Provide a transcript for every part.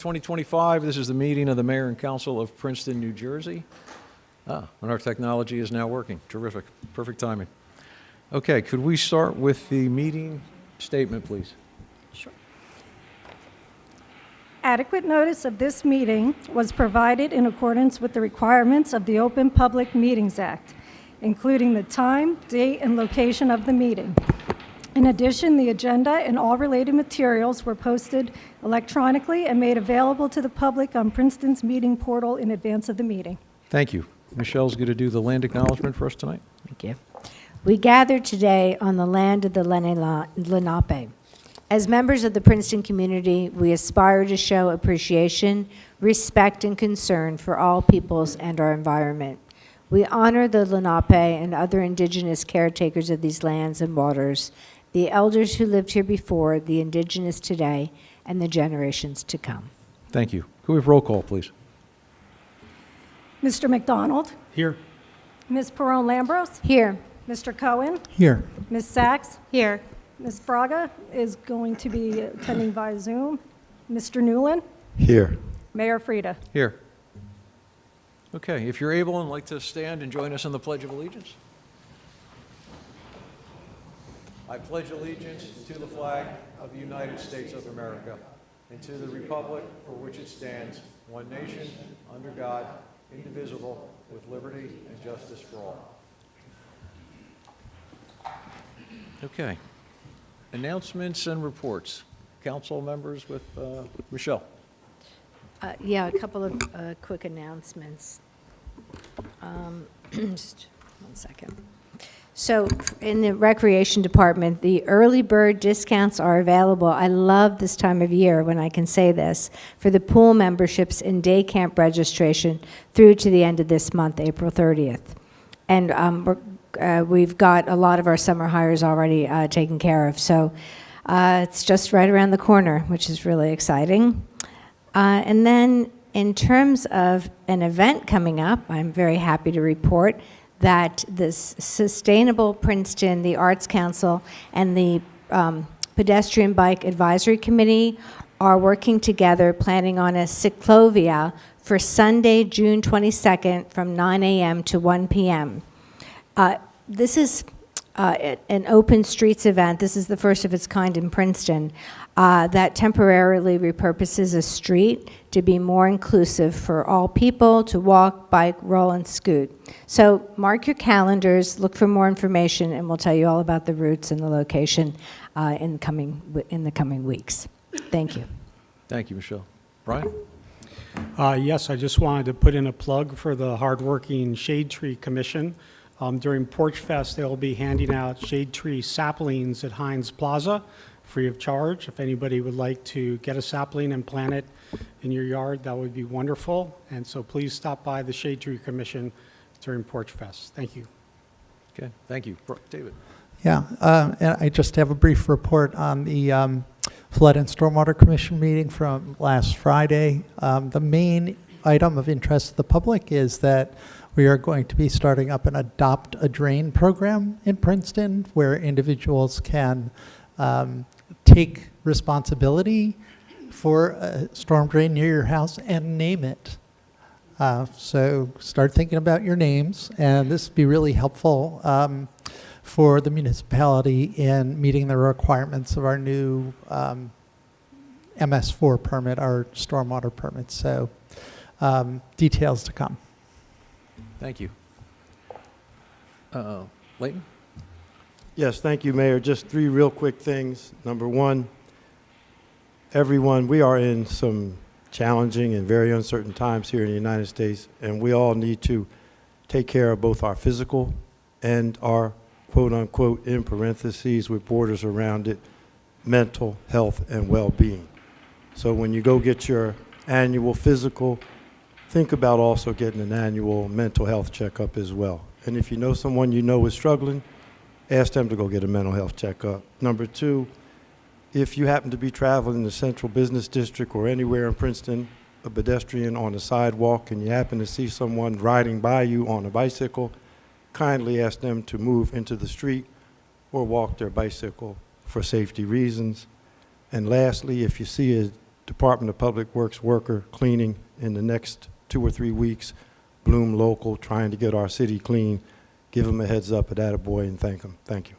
2025, this is the meeting of the Mayor and Council of Princeton, New Jersey. And our technology is now working. Terrific. Perfect timing. Okay, could we start with the meeting statement, please? Sure. Adequate notice of this meeting was provided in accordance with the requirements of the Open Public Meetings Act, including the time, date, and location of the meeting. In addition, the agenda and all related materials were posted electronically and made available to the public on Princeton's meeting portal in advance of the meeting. Thank you. Michelle's going to do the land acknowledgement for us tonight. Thank you. We gather today on the land of the Lenape. As members of the Princeton community, we aspire to show appreciation, respect, and concern for all peoples and our environment. We honor the Lenape and other indigenous caretakers of these lands and waters, the elders who lived here before, the indigenous today, and the generations to come. Thank you. Could we have roll call, please? Mr. McDonald? Here. Ms. Perron-Lambros? Here. Mr. Cohen? Here. Ms. Sachs? Here. Ms. Braga is going to be attending via Zoom. Mr. Newland? Here. Mayor Frida? Here. Okay, if you're able and like to stand and join us in the Pledge of Allegiance. I pledge allegiance to the flag of the United States of America and to the republic for which it stands, one nation, under God, indivisible, with liberty and justice for all. Okay. Announcements and reports. Council members with Michelle. Yeah, a couple of quick announcements. Just one second. So in the Recreation Department, the early bird discounts are available. I love this time of year when I can say this, for the pool memberships and day camp registration through to the end of this month, April 30th. And we've got a lot of our summer hires already taken care of. So it's just right around the corner, which is really exciting. And then in terms of an event coming up, I'm very happy to report that the Sustainable Princeton, the Arts Council, and the Pedestrian Bike Advisory Committee are working together, planning on a cyclovia for Sunday, June 22nd from 9 a.m. to 1 p.m. This is an open streets event. This is the first of its kind in Princeton that temporarily repurposes a street to be more inclusive for all people to walk, bike, roll, and scoot. So mark your calendars, look for more information, and we'll tell you all about the routes and the location in the coming weeks. Thank you. Thank you, Michelle. Brian? Yes, I just wanted to put in a plug for the hardworking Shade Tree Commission. During Porch Fest, they'll be handing out shade tree saplings at Heinz Plaza, free of charge. If anybody would like to get a sapling and plant it in your yard, that would be wonderful. And so please stop by the Shade Tree Commission during Porch Fest. Thank you. Okay, thank you. David? Yeah, and I just have a brief report on the Flood and Stormwater Commission meeting from last Friday. The main item of interest to the public is that we are going to be starting up an Adopt a Drain program in Princeton where individuals can take responsibility for a storm drain near your house and name it. So start thinking about your names, and this would be really helpful for the municipality in meeting the requirements of our new MS4 permit, our stormwater permit. So details to come. Thank you. Leighton? Yes, thank you, Mayor. Just three real quick things. Number one, everyone, we are in some challenging and very uncertain times here in the United States, and we all need to take care of both our physical and our quote-unquote, in parentheses with borders around it, mental health and well-being. So when you go get your annual physical, think about also getting an annual mental health checkup as well. And if you know someone you know is struggling, ask them to go get a mental health checkup. Number two, if you happen to be traveling in the Central Business District or anywhere in Princeton, a pedestrian on the sidewalk, and you happen to see someone riding by you on a bicycle, kindly ask them to move into the street or walk their bicycle for safety reasons. And lastly, if you see a Department of Public Works worker cleaning in the next 2 or 3 weeks. Bloom Local, trying to get our city clean. Give them a heads up at Attaboy and thank them. Thank you.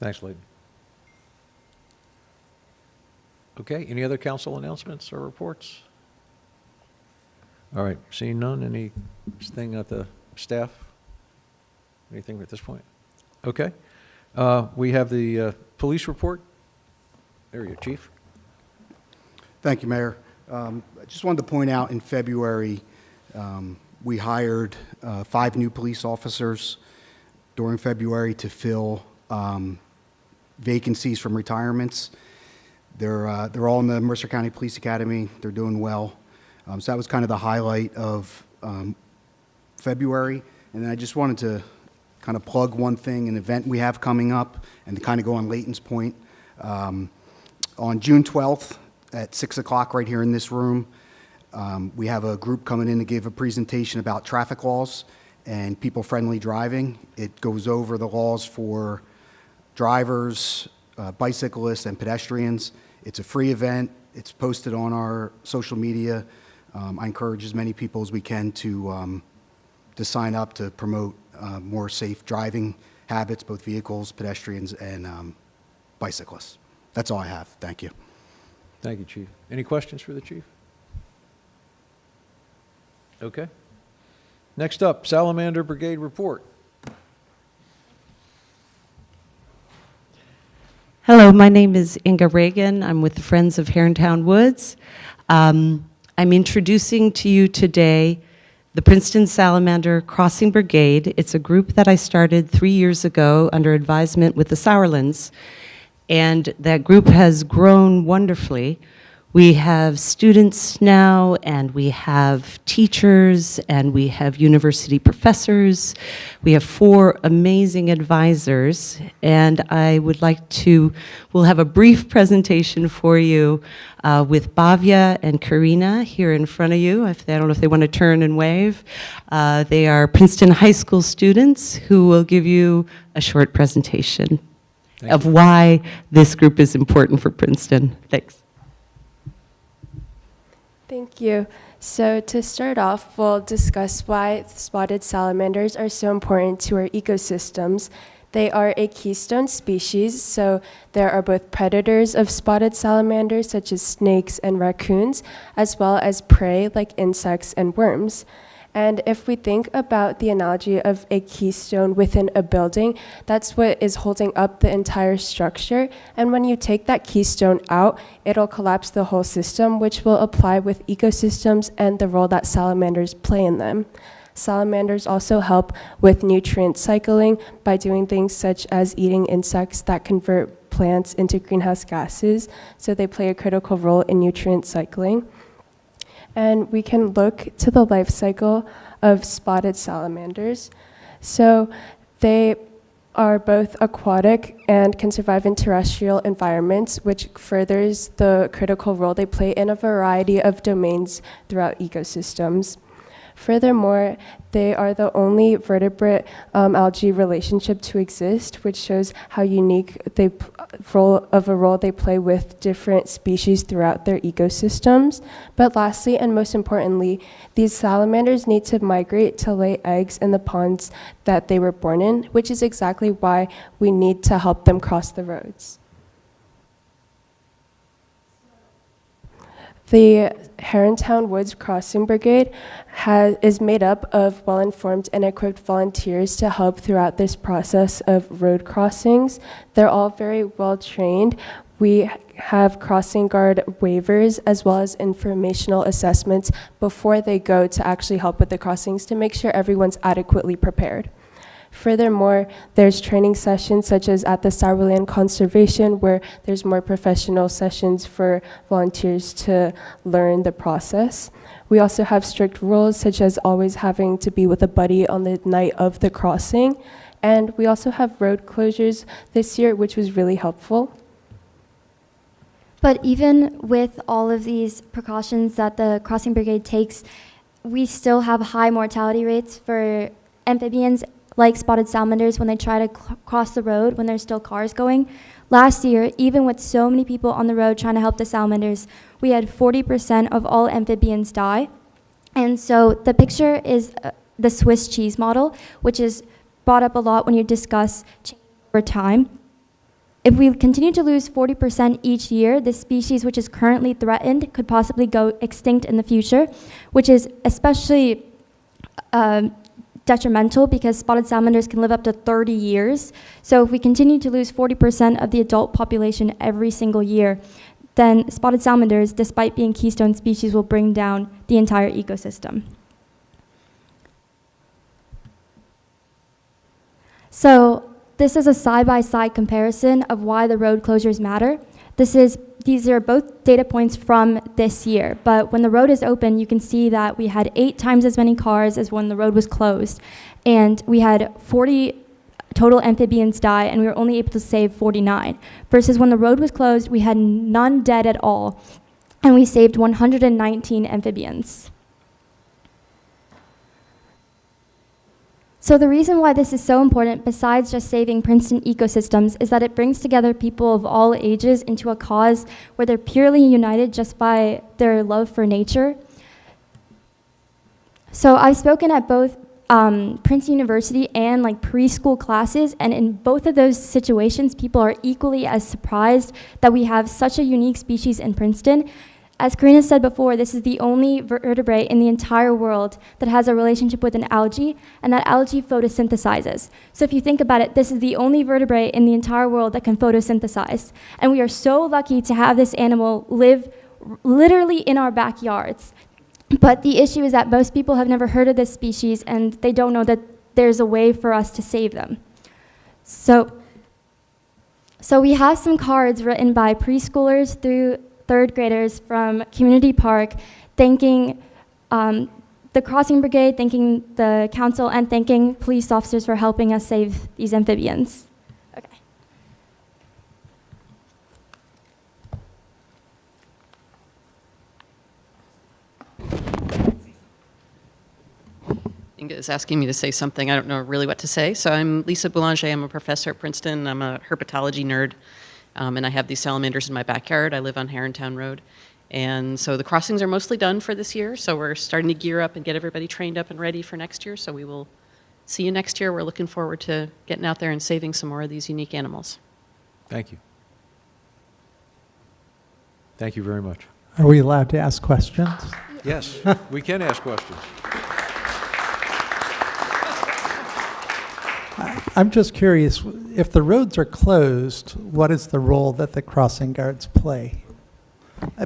Thanks, Layden. Okay, any other council announcements or reports? All right, seeing none, anything at the staff? Anything at this point? Okay. We have the police report. There you go, Chief. Thank you, Mayor. I just wanted to point out in February, we hired 5 new police officers during February to fill vacancies from retirements. They're all in the Mercer County Police Academy. They're doing well. So that was kind of the highlight of February. And then I just wanted to kind of plug one thing, an event we have coming up, and to kind of go on Layton's point. On June 12th at 6 o'clock right here in this room, we have a group coming in to give a presentation about traffic laws and people-friendly driving. It goes over the laws for drivers, bicyclists, and pedestrians. It's a free event. It's posted on our social media. I encourage as many people as we can to sign up to promote more safe driving habits, both vehicles, pedestrians, and bicyclists. That's all I have. Thank you. Thank you, Chief. Any questions for the Chief? Okay. Next up, Salamander Brigade report. Hello, my name is Inga Reagan. I'm with the Friends of Herrontown Woods. I'm introducing to you today the Princeton Salamander Crossing Brigade. It's a group that I started 3 years ago under advisement with the Sauerlands, and that group has grown wonderfully. We have students now, and we have teachers, and we have university professors. We have 4 amazing advisors, and I would like to, we'll have a brief presentation for you with Bhavya and Karina here in front of you. I don't know if they want to turn and wave. They are Princeton High School students who will give you a short presentation of why this group is important for Princeton. Thanks. Thank you. So to start off, we'll discuss why spotted salamanders are so important to our ecosystems. They are a keystone species, so there are both predators of spotted salamanders, such as snakes and raccoons, as well as prey like insects and worms. And if we think about the analogy of a keystone within a building, that's what is holding up the entire structure. And when you take that keystone out, it'll collapse the whole system, which will apply with ecosystems and the role that salamanders play in them. Salamanders also help with nutrient cycling by doing things such as eating insects that convert plants into greenhouse gases. So they play a critical role in nutrient cycling. And we can look to the life cycle of spotted salamanders. So they are both aquatic and can survive in terrestrial environments, which furthers the critical role they play in a variety of domains throughout ecosystems. Furthermore, they are the only vertebrate algae relationship to exist, which shows how unique a role they play with different species throughout their ecosystems. But lastly, and most importantly, these salamanders need to migrate to lay eggs in the ponds that they were born in, which is exactly why we need to help them cross the roads. The Herrontown Woods Crossing Brigade is made up of well-informed and equipped volunteers to help throughout this process of road crossings. They're all very well-trained. We have crossing guard waivers as well as informational assessments before they go to actually help with the crossings to make sure everyone's adequately prepared. Furthermore, there's training sessions such as at the Sauerland Conservation where there's more professional sessions for volunteers to learn the process. We also have strict rules such as always having to be with a buddy on the night of the crossing. And we also have road closures this year, which was really helpful. But even with all of these precautions that the Crossing Brigade takes, we still have high mortality rates for amphibians like spotted salamanders when they try to cross the road when there's still cars going. Last year, even with so many people on the road trying to help the salamanders, we had 40% of all amphibians die. And so the picture is the Swiss cheese model, which is brought up a lot when you discuss change over time. If we continue to lose 40% each year, this species, which is currently threatened, could possibly go extinct in the future, which is especially detrimental because spotted salamanders can live up to 30 years. So if we continue to lose 40% of the adult population every single year, then spotted salamanders, despite being keystone species, will bring down the entire ecosystem. So this is a side-by-side comparison of why the road closures matter. These are both data points from this year, but when the road is open, you can see that we had 8 times as many cars as when the road was closed, and we had 40 total amphibians die, and we were only able to save 49, versus when the road was closed, we had none dead at all, and we saved 119 amphibians. So the reason why this is so important, besides just saving Princeton ecosystems, is that it brings together people of all ages into a cause where they're purely united just by their love for nature. So I've spoken at both Princeton University and like preschool classes, and in both of those situations, people are equally as surprised that we have such a unique species in Princeton. As Karina said before, this is the only vertebrate in the entire world that has a relationship with an algae, and that algae photosynthesizes. So if you think about it, this is the only vertebrate in the entire world that can photosynthesize. And we are so lucky to have this animal live literally in our backyards. But the issue is that most people have never heard of this species, and they don't know that there's a way for us to save them. So we have some cards written by preschoolers through 3rd graders from Community Park, thanking the Crossing Brigade, thanking the council, and thanking police officers for helping us save these amphibians. Okay. Inga is asking me to say something. I don't know really what to say. So I'm Lisa Boulanger. I'm a professor at Princeton. I'm a herpetology nerd. And I have these salamanders in my backyard. I live on Herrontown Road. And so the crossings are mostly done for this year. So we're starting to gear up and get everybody trained up and ready for next year. So we will see you next year. We're looking forward to getting out there and saving some more of these unique animals. Thank you. Thank you very much. Are we allowed to ask questions? Yes, we can ask questions. I'm just curious, if the roads are closed, what is the role that the crossing guards play?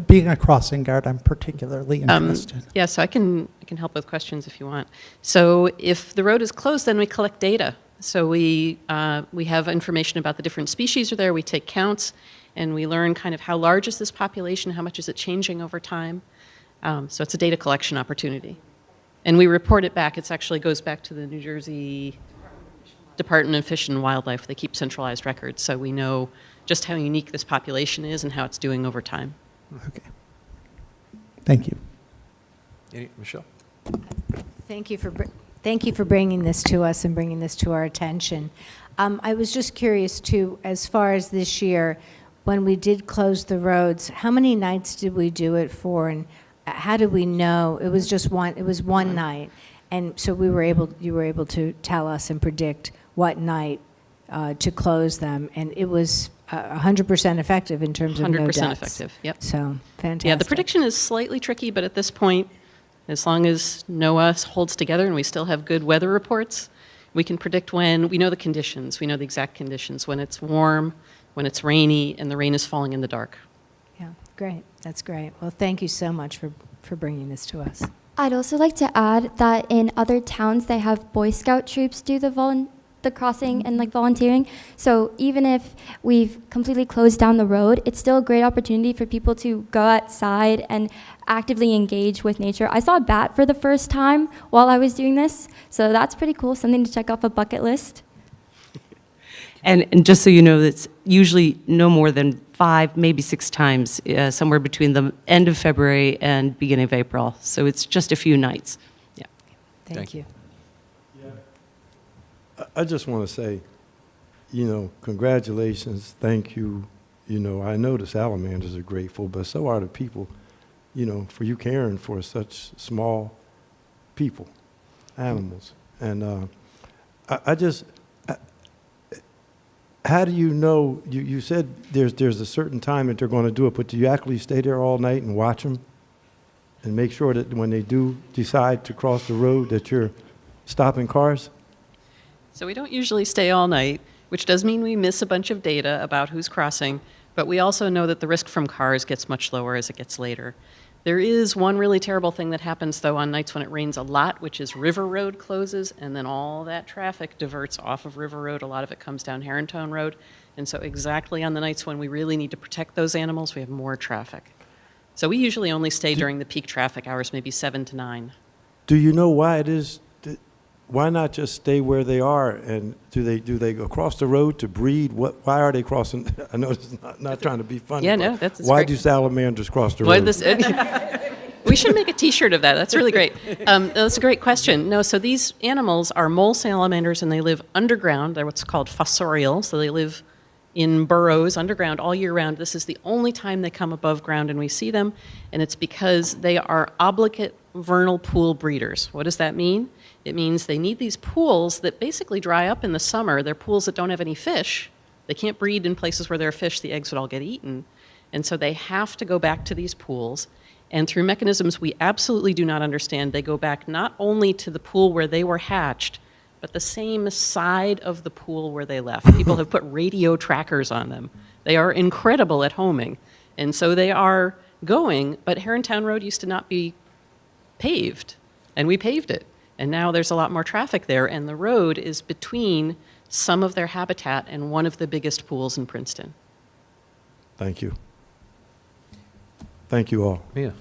Being a crossing guard, I'm particularly interested. Yeah, so I can help with questions if you want. So if the road is closed, then we collect data. So we have information about the different species are there. We take counts, and we learn kind of how large is this population, how much is it changing over time. So it's a data collection opportunity. And we report it back. It actually goes back to the New Jersey Department of Fish and Wildlife. They keep centralized records, so we know just how unique this population is and how it's doing over time. Okay. Thank you. Michelle? Thank you for bringing this to us and bringing this to our attention. I was just curious too, as far as this year, when we did close the roads, how many nights did we do it for, and how did we know? It was just one. It was one night, and so you were able to tell us and predict what night to close them, and it was 100% effective in terms of no deaths. 100% effective. Yep. So fantastic. Yeah, the prediction is slightly tricky, but at this point, as long as NOAA holds together and we still have good weather reports, we can predict when we know the conditions. We know the exact conditions, when it's warm, when it's rainy, and the rain is falling in the dark. Yeah, great. That's great. Well, thank you so much for bringing this to us. I'd also like to add that in other towns, they have Boy Scout troops do the crossing and like volunteering. So even if we've completely closed down the road, it's still a great opportunity for people to go outside and actively engage with nature. I saw a bat for the first time while I was doing this, so that's pretty cool, something to check off a bucket list. And just so you know, it's usually no more than 5, maybe 6 times, somewhere between the end of February and beginning of April. So it's just a few nights. Yeah. Thank you. I just want to say, congratulations, thank you. I know the salamanders are grateful, but so are the people, for you caring for such small people, animals. And how do you know, you said there's a certain time that they're going to do it, but do you actually stay there all night and watch them and make sure that when they do decide to cross the road that you're stopping cars? So we don't usually stay all night, which does mean we miss a bunch of data about who's crossing, but we also know that the risk from cars gets much lower as it gets later. There is one really terrible thing that happens, though, on nights when it rains a lot, which is River Road closes, and then all that traffic diverts off of River Road. A lot of it comes down Herrington Road. And so exactly on the nights when we really need to protect those animals, we have more traffic. So we usually only stay during the peak traffic hours, maybe 7 to 9. Do you know why it is? Why not just stay where they are? And do they go across the road to breed? Why are they crossing? I know it's not trying to be funny. Yeah, no, that's why great. do salamanders cross the road? We should make a T-shirt of that. That's really great. That's a great question. No, so these animals are mole salamanders, and they live underground. They're what's called fossorial, so they live in burrows underground all year round. This is the only time they come above ground and we see them, and it's because they are obligate vernal pool breeders. What does that mean? It means they need these pools that basically dry up in the summer. They're pools that don't have any fish. They can't breed in places where there are fish. The eggs would all get eaten. And so they have to go back to these pools. And through mechanisms we absolutely do not understand, they go back not only to the pool where they were hatched, but the same side of the pool where they left. People have put radio trackers on them. They are incredible at homing. And so they are going, but Herrington Road used to not be paved, and we paved it. And now there's a lot more traffic there, and the road is between some of their habitat and one of the biggest pools in Princeton. Thank you. Thank you all. Mia.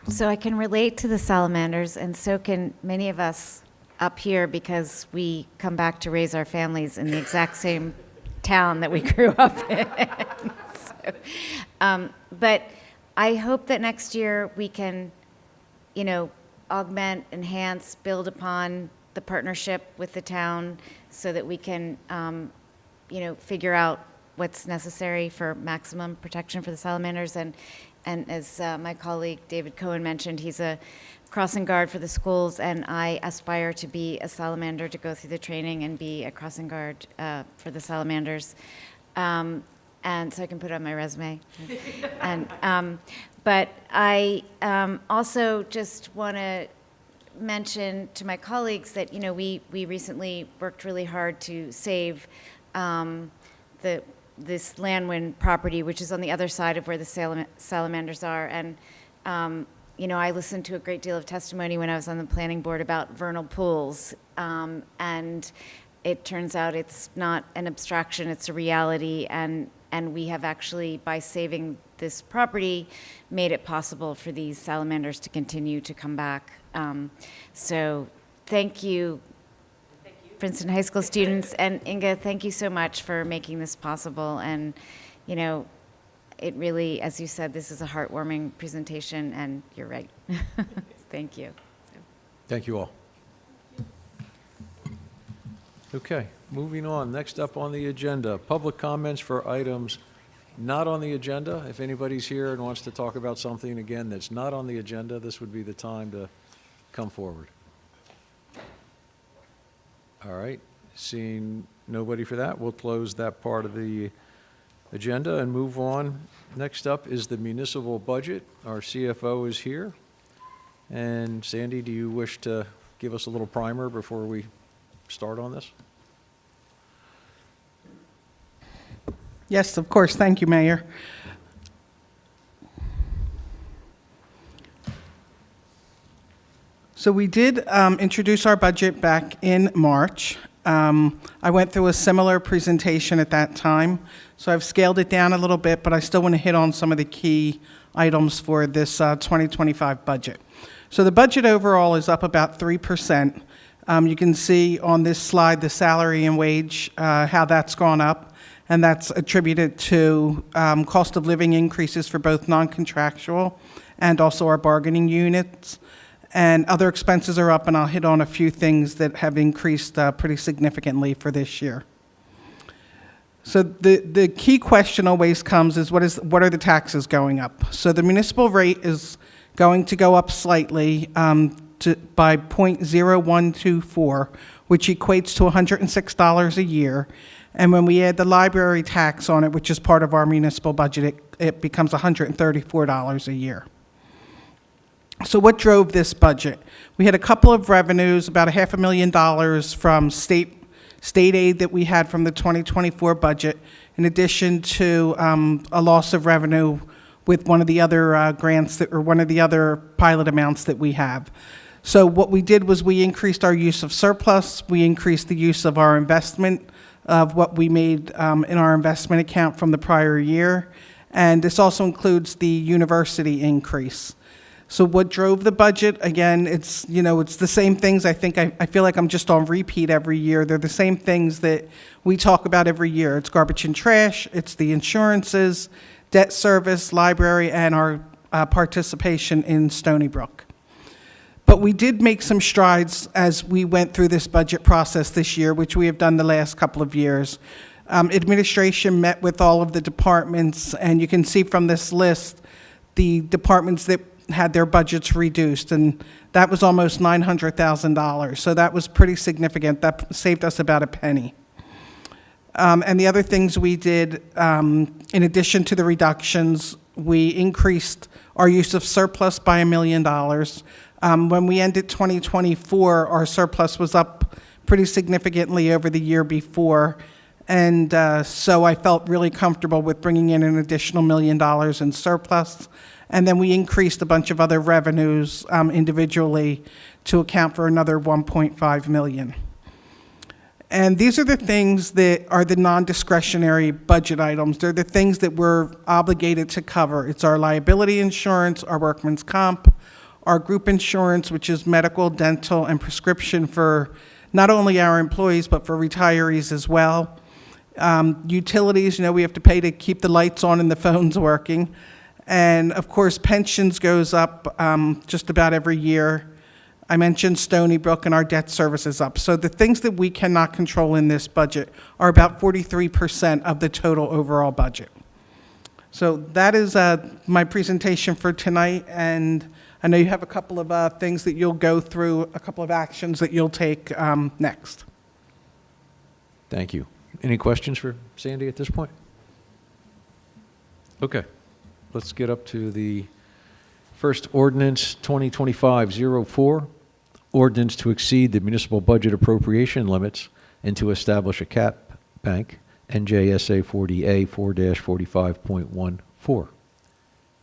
So I can relate to the salamanders, and so can many of us up here because we come back to raise our families in the exact same town that we grew up in. But I hope that next year we can, augment, enhance, build upon the partnership with the town so that we can, figure out what's necessary for maximum protection for the salamanders. And as my colleague David Cohen mentioned, he's a crossing guard for the schools, and I aspire to be a salamander, to go through the training and be a crossing guard for the salamanders. And so I can put it on my resume. But I also just want to mention to my colleagues that, we recently worked really hard to save this Landwin property, which is on the other side of where the salamanders are. And, I listened to a great deal of testimony when I was on the planning board about vernal pools. And it turns out it's not an abstraction, it's a reality. And we have actually, by saving this property, made it possible for these salamanders to continue to come back. So thank you, Princeton High School students. And Inga, thank you so much for making this possible. And, it really, as you said, this is a heartwarming presentation, and you're right. Thank you. Thank you all. Okay, moving on. Next up on the agenda, public comments for items not on the agenda. If anybody's here and wants to talk about something, again, that's not on the agenda, this would be the time to come forward. All right, seeing nobody for that, we'll close that part of the agenda and move on. Next up is the municipal budget. Our CFO is here. And Sandy, do you wish to give us a little primer before we start on this? Yes, of course. Thank you, Mayor. So we did introduce our budget back in March. I went through a similar presentation at that time, so I've scaled it down a little bit, but I still want to hit on some of the key items for this 2025 budget. So the budget overall is up about 3%. You can see on this slide the salary and wage, how that's gone up, and that's attributed to cost of living increases for both non-contractual and also our bargaining units. And other expenses are up, and I'll hit on a few things that have increased pretty significantly for this year. So the key question always comes is what are the taxes going up? So the municipal rate is going to go up slightly by 0.0124, which equates to $106 a year. And when we add the library tax on it, which is part of our municipal budget, it becomes $134 a year. So what drove this budget? We had a couple of revenues, about $500,000 from state aid that we had from the 2024 budget, in addition to a loss of revenue with one of the other grants or one of the other pilot amounts that we have. So what we did was we increased our use of surplus, we increased the use of our investment of what we made in our investment account from the prior year, and this also includes the university increase. So what drove the budget? Again, it's the same things. I feel like I'm just on repeat every year. They're the same things that we talk about every year. It's garbage and trash, it's the insurances, debt service, library, and our participation in Stony Brook. But we did make some strides as we went through this budget process this year, which we have done the last couple of years. Administration met with all of the departments, and you can see from this list the departments that had their budgets reduced, and that was almost $900,000. So that was pretty significant. That saved us about a penny. And the other things we did, in addition to the reductions, we increased our use of surplus by $1 million. When we ended 2024, our surplus was up pretty significantly over the year before. And so I felt really comfortable with bringing in an additional $1 million in surplus. And then we increased a bunch of other revenues individually to account for another $1.5 million. And these are the things that are the non-discretionary budget items. They're the things that we're obligated to cover. It's our liability insurance, our workman's comp, our group insurance, which is medical, dental, and prescription for not only our employees, but for retirees as well. Utilities, we have to pay to keep the lights on and the phones working. And of course, pensions goes up just about every year. I mentioned Stony Brook, and our debt service is up. So the things that we cannot control in this budget are about 43% of the total overall budget. So that is my presentation for tonight, and I know you have a couple of things that you'll go through, a couple of actions that you'll take next. Thank you. Any questions for Sandy at this point? Okay. Let's get up to the first ordinance, 2025-04, ordinance to exceed the municipal budget appropriation limits and to establish a cap bank, NJSA 40A 4-45.14.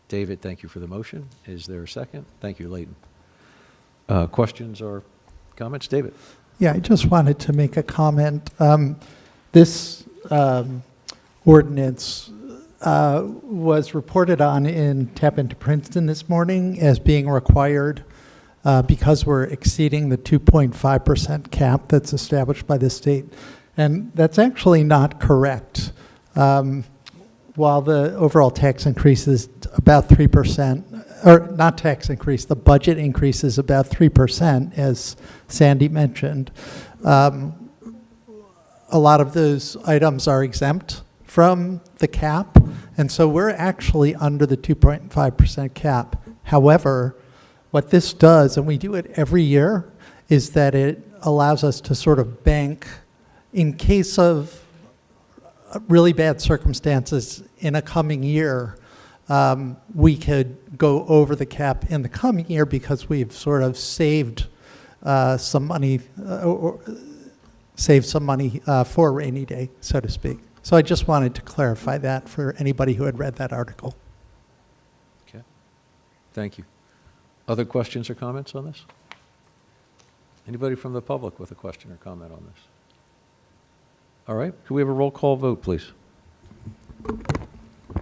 David, thank you for the motion. Is there a second? Thank you, Leighton. Questions or comments? David? Yeah, I just wanted to make a comment. This ordinance was reported on in Tap Into Princeton this morning as being required because we're exceeding the 2.5% cap that's established by the state. And that's actually not correct. While the overall tax increase is about 3%, or not tax increase, the budget increase is about 3%, as Sandy mentioned. A lot of those items are exempt from the cap, and so we're actually under the 2.5% cap. However, what this does, and we do it every year, is that it allows us to sort of bank in case of really bad circumstances in a coming year. We could go over the cap in the coming year because we've sort of saved some money, for a rainy day, so to speak. So I just wanted to clarify that for anybody who had read that article. Okay. Thank you. Other questions or comments on this? Anybody from the public with a question or comment on this? All right. Could we have a roll call vote, please?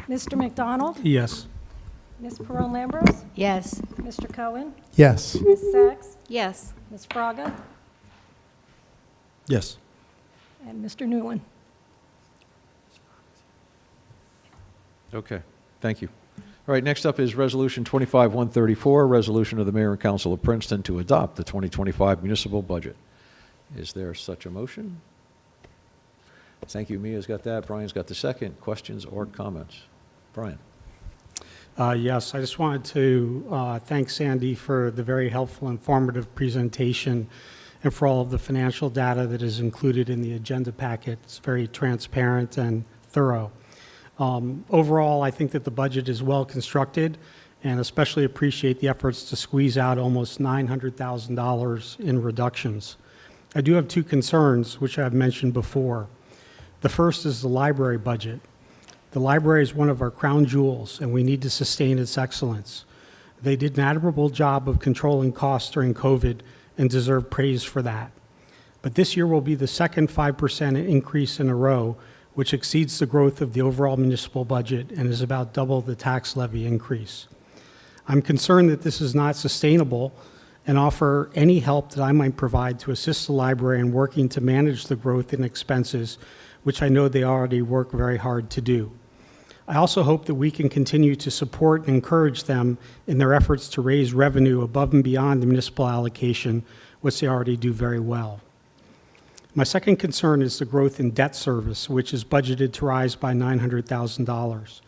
Mr. McDonald? Yes. Ms. Perron-Lambros? Yes. Mr. Cohen? Yes. Ms. Sachs? Yes. Ms. Fraga? Yes. And Mr. Nguyen? Okay. Thank you. All right, next up is Resolution 25-134, resolution of the Mayor and Council of Princeton to adopt the 2025 municipal budget. Is there such a motion? Thank you. Mia's got that. Brian's got the second. Questions or comments? Brian. Yes, I just wanted to thank Sandy for the very helpful, informative presentation and for all of the financial data that is included in the agenda packet. It's very transparent and thorough. Overall, I think that the budget is well constructed and especially appreciate the efforts to squeeze out almost $900,000 in reductions. I do have two concerns, which I've mentioned before. The first is the library budget. The library is one of our crown jewels, and we need to sustain its excellence. They did an admirable job of controlling costs during COVID and deserve praise for that. But this year will be the second 5% increase in a row, which exceeds the growth of the overall municipal budget and is about double the tax levy increase. I'm concerned that this is not sustainable and offer any help that I might provide to assist the library in working to manage the growth in expenses, which I know they already work very hard to do. I also hope that we can continue to support and encourage them in their efforts to raise revenue above and beyond the municipal allocation, which they already do very well. My second concern is the growth in debt service, which is budgeted to rise by $900,000.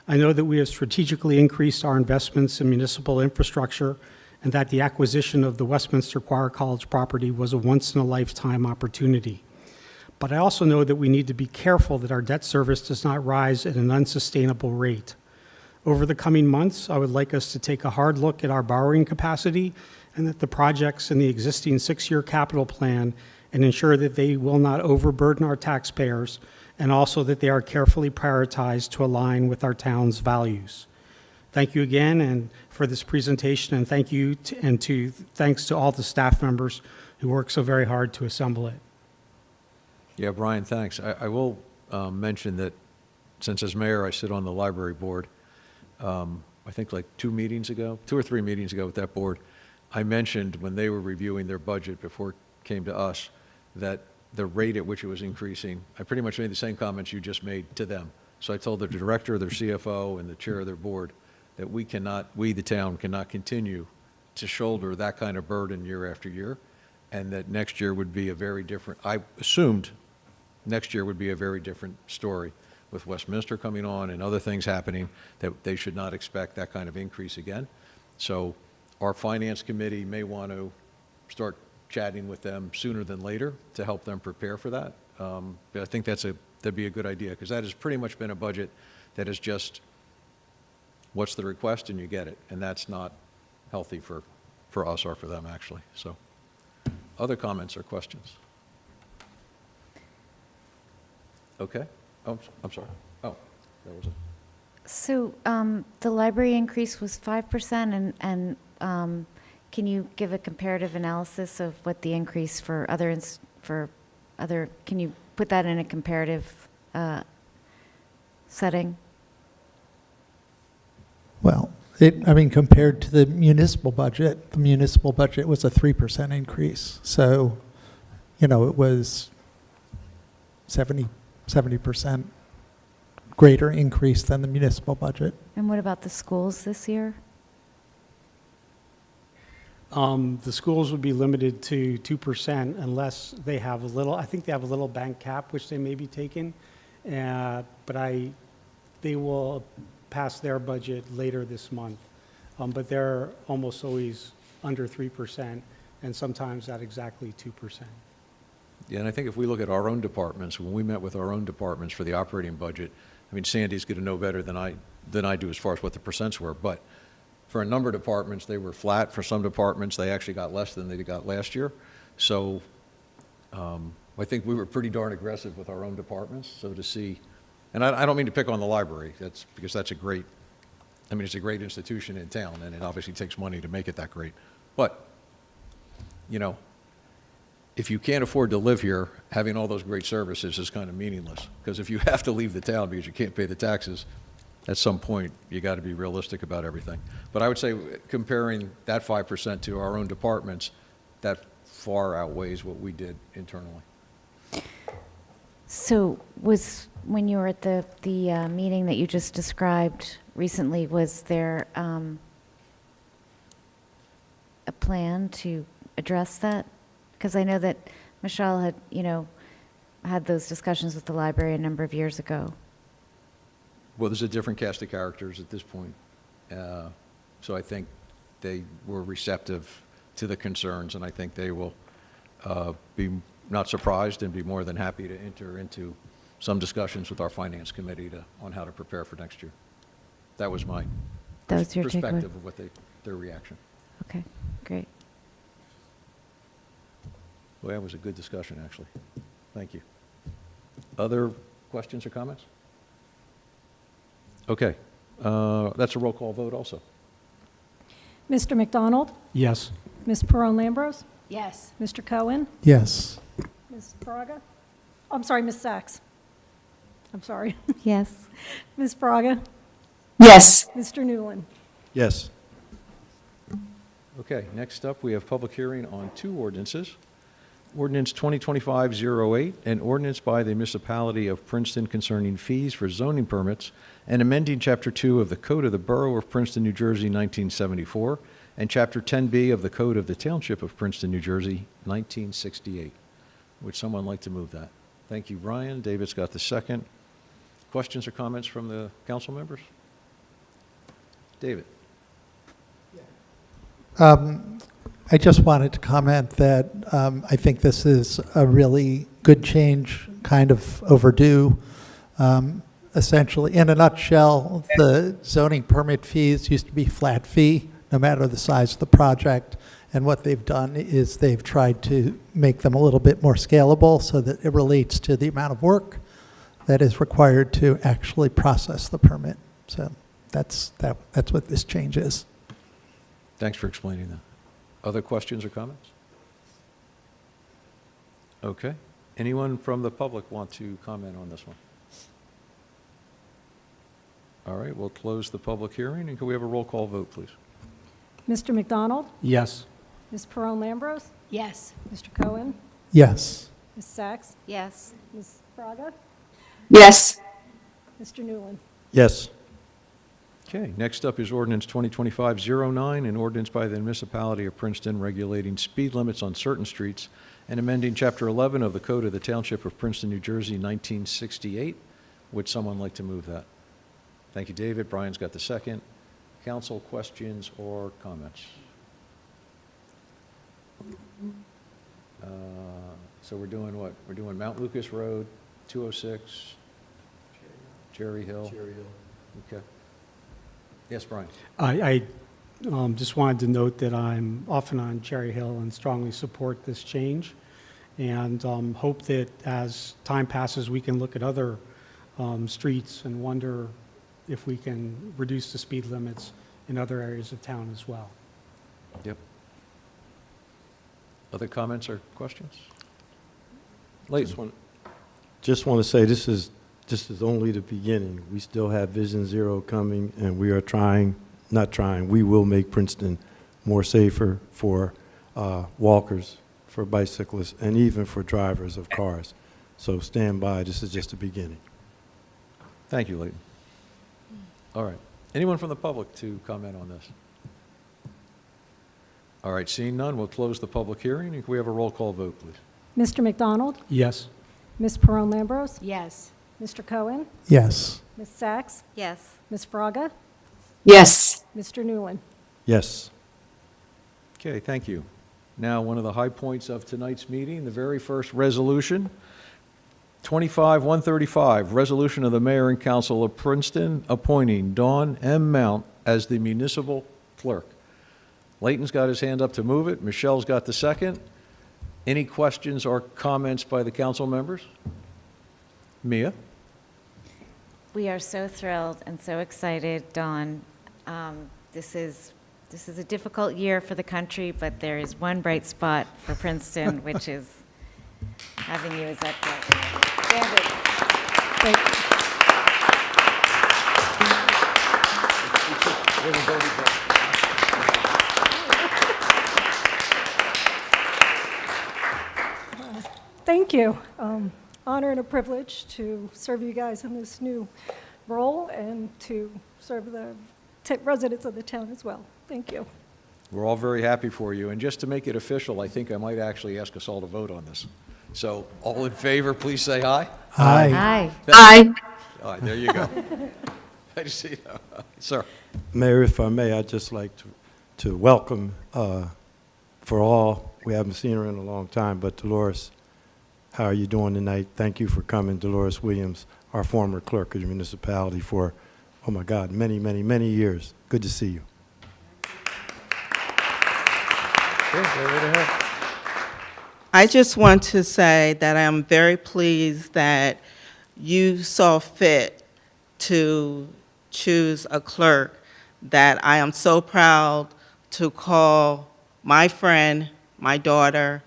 I know that we have strategically increased our investments in municipal infrastructure and that the acquisition of the Westminster Choir College property was a once-in-a-lifetime opportunity. But I also know that we need to be careful that our debt service does not rise at an unsustainable rate. Over the coming months, I would like us to take a hard look at our borrowing capacity and that the projects in the existing 6-year capital plan and ensure that they will not overburden our taxpayers and also that they are carefully prioritized to align with our town's values. Thank you again and for this presentation, and thanks to all the staff members who worked so very hard to assemble it. Yeah, Brian, thanks. I will mention that since as mayor I sit on the library board, I think like 2 or 3 meetings ago with that board, I mentioned when they were reviewing their budget before it came to us that the rate at which it was increasing, I pretty much made the same comments you just made to them. So I told the director, their CFO, and the chair of their board that we, the town, cannot continue to shoulder that kind of burden year after year, and that next year would be a very different, I assumed next year would be a very different story with Westminster coming on and other things happening, that they should not expect that kind of increase again. So our finance committee may want to start chatting with them sooner than later to help them prepare for that. But I think that'd be a good idea, because that has pretty much been a budget that is just, what's the request and you get it, and that's not healthy for us or for them, actually. So other comments or questions? Okay. Oh, I'm sorry. Oh, that was it. So the library increase was 5%, and can you give a comparative analysis of what the increase for other, can you put that in a comparative setting? Well, compared to the municipal budget was a 3% increase. So, it was 70% greater increase than the municipal budget. And what about the schools this year? The schools would be limited to 2% unless they have I think they have a little bank cap, which they may be taking, but they will pass their budget later this month. But they're almost always under 3%, and sometimes at exactly 2%. Yeah, and I think if we look at our own departments, when we met with our own departments for the operating budget, Sandy's going to know better than I do as far as what the percents were, but for a number of departments, they were flat. For some departments, they actually got less than they got last year. So I think we were pretty darn aggressive with our own departments. So to see, and I don't mean to pick on the library, because that's a great, it's a great institution in town, and it obviously takes money to make it that great. But, if you can't afford to live here, having all those great services is kind of meaningless. Because if you have to leave the town because you can't pay the taxes, at some point, you got to be realistic about everything. But I would say comparing that 5% to our own departments, that far outweighs what we did internally. So when you were at the meeting that you just described, recently. Was there a plan to address that? Because I know that Michelle had, had those discussions with the library a number of years ago. Well, there's a different cast of characters at this point. So I think they were receptive to the concerns, and I think they will be not surprised and be more than happy to enter into some discussions with our finance committee on how to prepare for next year. That was my That was your takeaway. perspective of what their reaction. Okay, great. Well, that was a good discussion, actually. Thank you. Other questions or comments? Okay. That's a roll call vote also. Mr. McDonald? Yes. Ms. Perron-Lambros? Yes. Mr. Cohen? Yes. Ms. Fraga? I'm sorry, Ms. Sachs. I'm sorry. Yes. Ms. Fraga? Yes. Mr. Newland? Yes. Okay, next up, we have public hearing on two ordinances. Ordinance 2025-08, an ordinance by the municipality of Princeton concerning fees for zoning permits and amending Chapter 2 of the Code of the Borough of Princeton, New Jersey, 1974, and Chapter 10B of the Code of the Township of Princeton, New Jersey, 1968. Would someone like to move that? Thank you, Brian. David's got the second. Questions or comments from the council members? David? I just wanted to comment that I think this is a really good change, kind of overdue. Essentially, in a nutshell, the zoning permit fees used to be flat fee, no matter the size of the project. And what they've done is they've tried to make them a little bit more scalable so that it relates to the amount of work that is required to actually process the permit. So that's what this change is. Thanks for explaining that. Other questions or comments? Okay. Anyone from the public want to comment on this one? All right, we'll close the public hearing, and can we have a roll call vote, please? Mr. McDonald? Yes. Ms. Perron-Lambros? Yes. Mr. Cohen? Yes. Ms. Sachs? Yes. Ms. Fraga? Yes. Mr. Newland? Yes. Okay, next up is ordinance 2025-09, an ordinance by the municipality of Princeton regulating speed limits on certain streets and amending Chapter 11 of the Code of the Township of Princeton, New Jersey, 1968. Would someone like to move that? Thank you, David. Brian's got the second. Council questions or comments? So we're doing what? We're doing Mount Lucas Road, 206, Cherry Hill. Okay. Yes, Brian. I just wanted to note that I'm often on Cherry Hill and strongly support this change, and hope that as time passes, we can look at other streets and wonder if we can reduce the speed limits in other areas of town as well. Yep. Other comments or questions? Leighton. Just want to say this is only the beginning. We still have Vision Zero coming, and we are we will make Princeton more safer for walkers, for bicyclists, and even for drivers of cars. So stand by. This is just the beginning. Thank you, Leighton. All right. Anyone from the public to comment on this? All right, seeing none, we'll close the public hearing. Can we have a roll call vote, please? Mr. McDonald? Yes. Ms. Perron-Lambros? Yes. Mr. Cohen? Yes. Ms. Sachs? Yes. Ms. Fraga? Yes. Mr. Newland? Yes. Okay, thank you. Now, one of the high points of tonight's meeting, the very first resolution, 25-135, resolution of the mayor and council of Princeton appointing Dawn M. Mount as the municipal clerk. Leighton's got his hand up to move it. Michelle's got the second. Any questions or comments by the council members? Mia? We are so thrilled and so excited, Dawn. This is a difficult year for the country, but there is one bright spot for Princeton, which is having you as that clerk. Stand it. Thank you. Honor and a privilege to serve you guys in this new role and to serve the residents of the town as well. Thank you. We're all very happy for you. And just to make it official, I think I might actually ask us all to vote on this. So all in favor, please say aye. Aye. Aye. Aye. All right, there you go. I just see, sir. Mayor, if I may, I'd just like to welcome, for all, we haven't seen her in a long time, but Dolores, how are you doing tonight? Thank you for coming, Dolores Williams, our former clerk of the municipality for, oh my God, many, many, many years. Good to see you. I just want to say that I am very pleased that you saw fit to choose a clerk that I am so proud to call my friend, my daughter.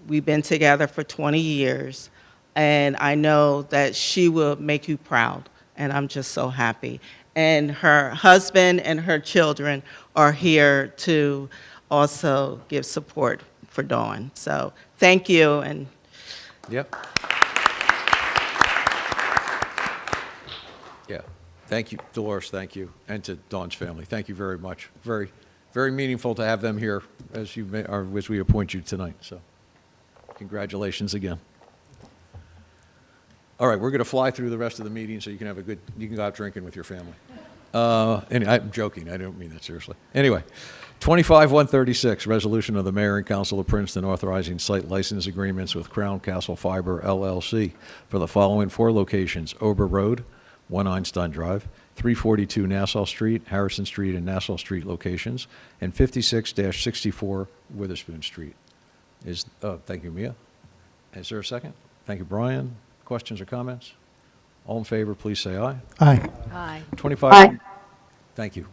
We've been together for 20 years, and I know that she will make you proud, and I'm just so happy. And her husband and her children are here to also give support for Dawn. So thank you. And Yep. Yeah. Thank you, Dolores, thank you, and to Dawn's family. Thank you very much. Very, very meaningful to have them here as as we appoint you tonight. So congratulations again. All right, we're going to fly through the rest of the meeting so you can go out drinking with your family. And I'm joking, I don't mean that seriously. Anyway, 25-136, resolution of the mayor and council of Princeton authorizing site license agreements with Crown Castle Fiber LLC for the following 4 locations: Ober Road, 1 Einstein Drive, 342 Nassau Street, Harrison Street, and Nassau Street locations, and 56-64 Witherspoon Street. Thank you, Mia. Is there a second? Thank you, Brian. Questions or comments? All in favor, please say aye. Aye. Aye. 25. Aye. Thank you.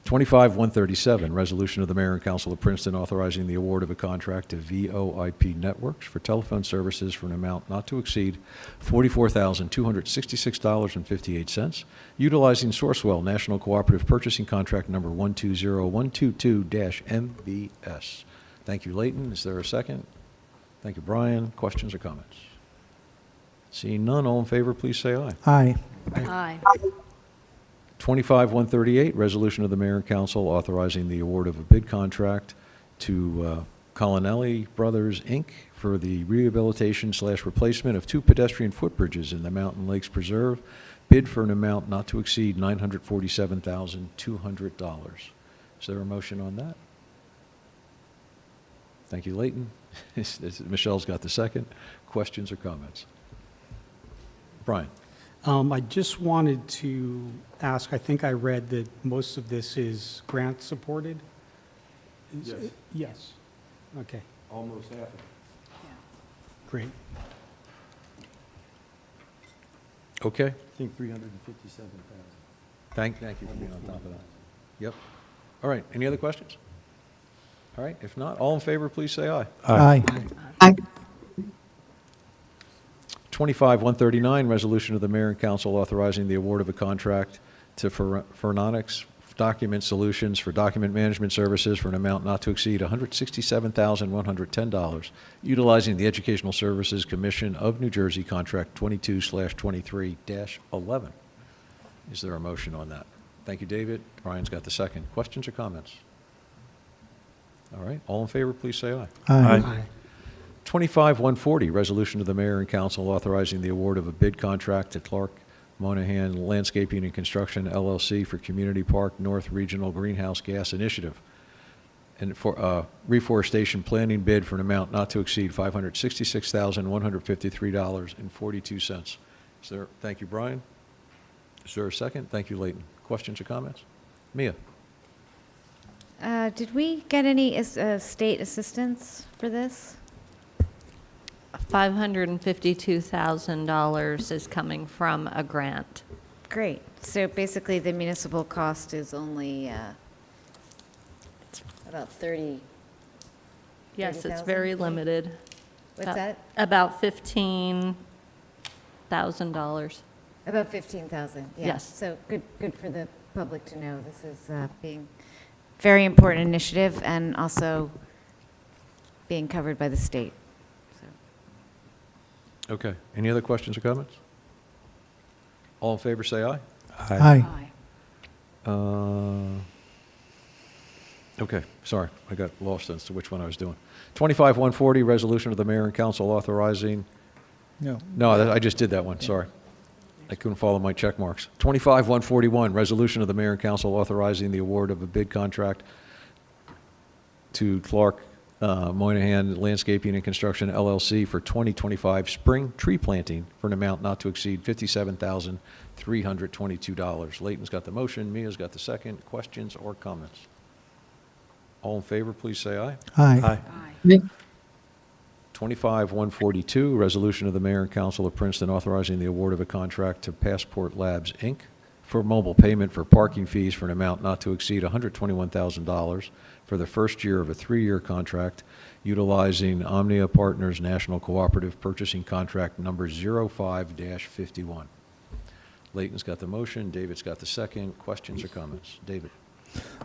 25-137, resolution of the mayor and council of Princeton authorizing the award of a contract to VoIP Networks for telephone services for an amount not to exceed $44,266.58, utilizing Sourcewell National Cooperative Purchasing Contract number 120122-MBS. Thank you, Leighton. Is there a second? Thank you, Brian. Questions or comments? Seeing none, all in favor, please say aye. Aye. Aye. 25-138, resolution of the mayor and council authorizing the award of a bid contract to Colonelli Brothers, Inc. for the rehabilitation/replacement of 2 pedestrian footbridges in the Mountain Lakes Preserve, bid for an amount not to exceed $947,200. Is there a motion on that? Thank you, Leighton. Michelle's got the second. Questions or comments? Brian. I just wanted to ask, I think I read that most of this is grant supported? Yes. Yes. Okay, Almost half of it. great. Okay. I think 357,000. Thank you for being on top of that. Yep. All right, any other questions? All right, if not, all in favor, please say aye. Aye. Aye. 25-139, resolution of the mayor and council authorizing the award of a contract to Fernonix Document Solutions for document management services for an amount not to exceed $167,110, utilizing the Educational Services Commission of New Jersey Contract 22/23-11. Is there a motion on that? Thank you, David. Brian's got the second. Questions or comments? All right, all in favor, please say aye. Aye. 25-140, resolution of the mayor and council authorizing the award of a bid contract to Clark Monahan Landscaping and Construction LLC for Community Park North Regional Greenhouse Gas Initiative, and for reforestation planning bid for an amount not to exceed $566,153.42. Thank you, Brian. Is there a second? Thank you, Leighton. Questions or comments? Mia? Did we get any state assistance for this? $552,000 is coming from a grant. Great. So basically, the municipal cost is only about 30. Yes, it's 30,000? very limited. What's that? About $15,000. About 15,000. Yeah. Yes. So good for the public to know. This is being very important initiative and also being covered by the state. Okay. Any other questions or comments? All in favor, say aye. Aye. Okay, sorry, I got lost as to which one I was doing. 25-140, resolution of the mayor and council authorizing, No. I just did that one, sorry. I couldn't follow my check marks. 25-141, resolution of the mayor and council authorizing the award of a bid contract to Clark Moynihan Landscaping and Construction LLC for 2025 spring tree planting for an amount not to exceed $57,322. Layton's got the motion, Mia's got the second. Questions or comments? All in favor, please say aye. Aye. 25-142, resolution of the mayor and council of Princeton authorizing the award of a contract to Passport Labs, Inc. for mobile payment for parking fees for an amount not to exceed $121,000 for the first year of a 3-year contract utilizing Omnia Partners National Cooperative Purchasing Contract number 05-51. Layton's got the motion, David's got the second. Questions or comments? David?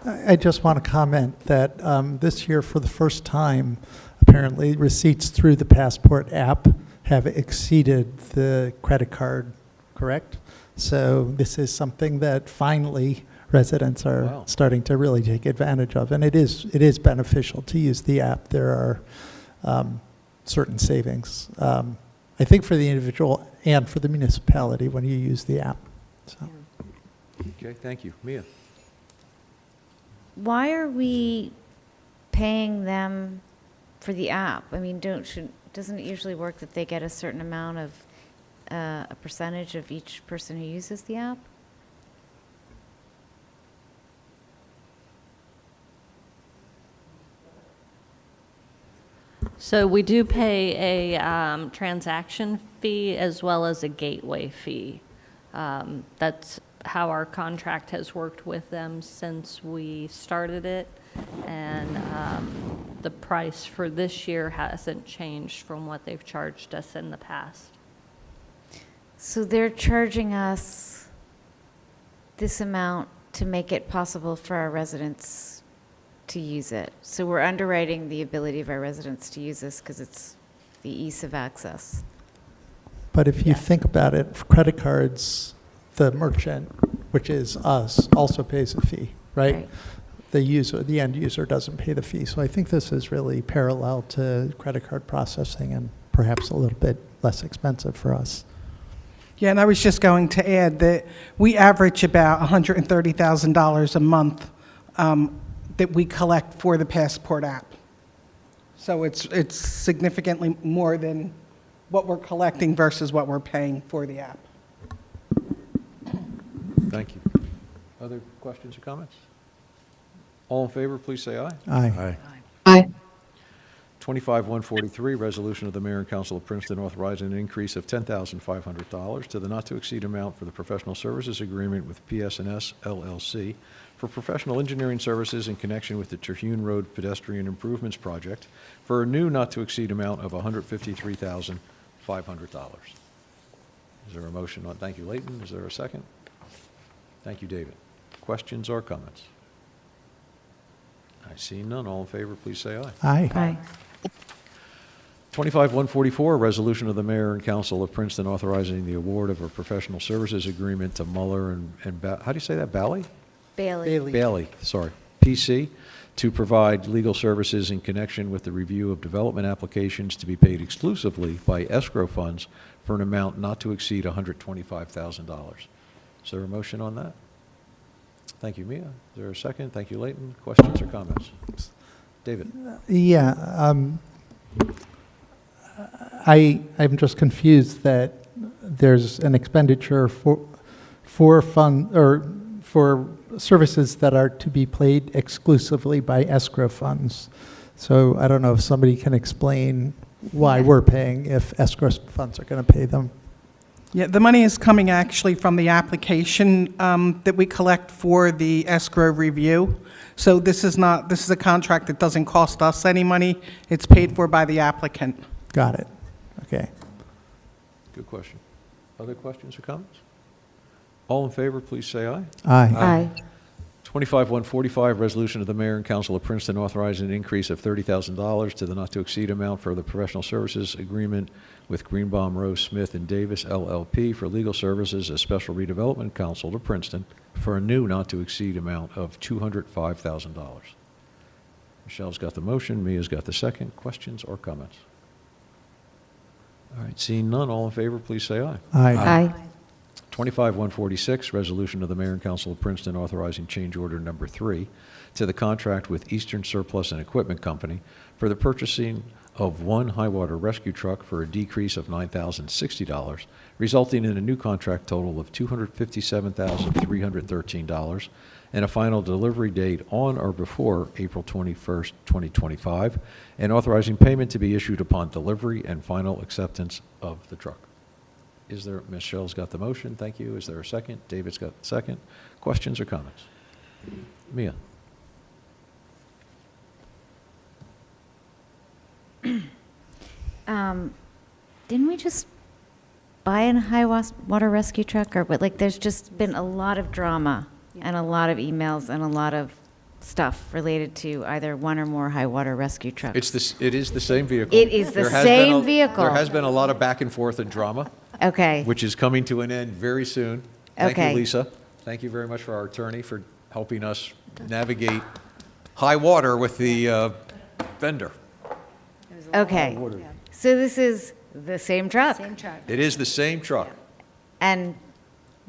I just want to comment that this year, for the first time, apparently, receipts through the Passport app have exceeded the credit card, correct? So this is something that finally residents are Wow. starting to really take advantage of, and it is beneficial to use the app. There are certain savings, I think, for the individual and for the municipality when you use the app. So. Okay, thank you. Mia? Why are we paying them for the app? I mean, doesn't it usually work that they get a certain amount of, a percentage of each person who uses the app? So we do pay a transaction fee as well as a gateway fee. That's how our contract has worked with them since we started it. And the price for this year hasn't changed from what they've charged us in the past. So they're charging us this amount to make it possible for our residents to use it. So we're underwriting the ability of our residents to use this because it's the ease of access. But if you think about it, for credit cards, the merchant, which is us, also pays a fee, right? The end user doesn't pay the fee. So I think this is really parallel to credit card processing and perhaps a little bit less expensive for us. Yeah, and I was just going to add that we average about $130,000 a month that we collect for the Passport app. So it's significantly more than what we're collecting versus what we're paying for the app. Thank you. Other questions or comments? All in favor, please say aye. Aye. Aye. 25-143, resolution of the mayor and council of Princeton authorizing an increase of $10,500 to the not-to-exceed amount for the professional services agreement with PS&S LLC for professional engineering services in connection with the Terhune Road Pedestrian Improvements Project for a new not-to-exceed amount of $153,500. Is there a motion on? Thank you, Layton. Is there a second? Thank you, David. Questions or comments? I see none. All in favor, please say aye. Aye. 25-144, a resolution of the mayor and council of Princeton authorizing the award of a professional services agreement to Muller and how do you say that, Bailey? Bailey, sorry, PC, to provide legal services in connection with the review of development applications to be paid exclusively by escrow funds for an amount not to exceed $125,000. Is there a motion on that? Thank you, Mia. Is there a second? Thank you, Layton. Questions or comments? David? Yeah, I'm just confused that there's an expenditure for services that are to be paid exclusively by escrow funds. So I don't know if somebody can explain why we're paying if escrow funds are going to pay them. Yeah, the money is coming actually from the application that we collect for the escrow review. So this is a contract that doesn't cost us any money. It's paid for by the applicant. Got it. Okay. Good question. Other questions or comments? All in favor, please say aye. Aye. 25-145, 25-145, resolution of the mayor and council of Princeton authorizing an increase of $30,000 to the not-to-exceed amount for the professional services agreement with Greenbaum, Rose, Smith, and Davis LLP for legal services as special redevelopment counsel to Princeton for a new not-to-exceed amount of $205,000. Michelle's got the motion, Mia's got the second. Questions or comments? All right, seeing none, all in favor, please say aye. Aye. 25-146, resolution of the mayor and council of Princeton authorizing change order number 3 to the contract with Eastern Surplus and Equipment Company for the purchasing of one high water rescue truck for a decrease of $9,060, resulting in a new contract total of $257,313 and a final delivery date on or before April 21st, 2025, and authorizing payment to be issued upon delivery and final acceptance of the truck. Is there, Michelle's got the motion, thank you. Is there a second? David's got the second. Questions or comments? Mia? Didn't we just buy a high water rescue truck? Or what? Like, there's just been a lot of drama and a lot of emails and a lot of stuff related to either one or more high water rescue trucks. It is the same vehicle. It is the There has same been a- vehicle. There has been a lot of back and forth and drama, Okay. which is coming to an end very soon. Thank you, Okay. Lisa. Thank you very much for our attorney for helping us navigate high water with the vendor. Okay. So this is the same truck? It is the same truck. And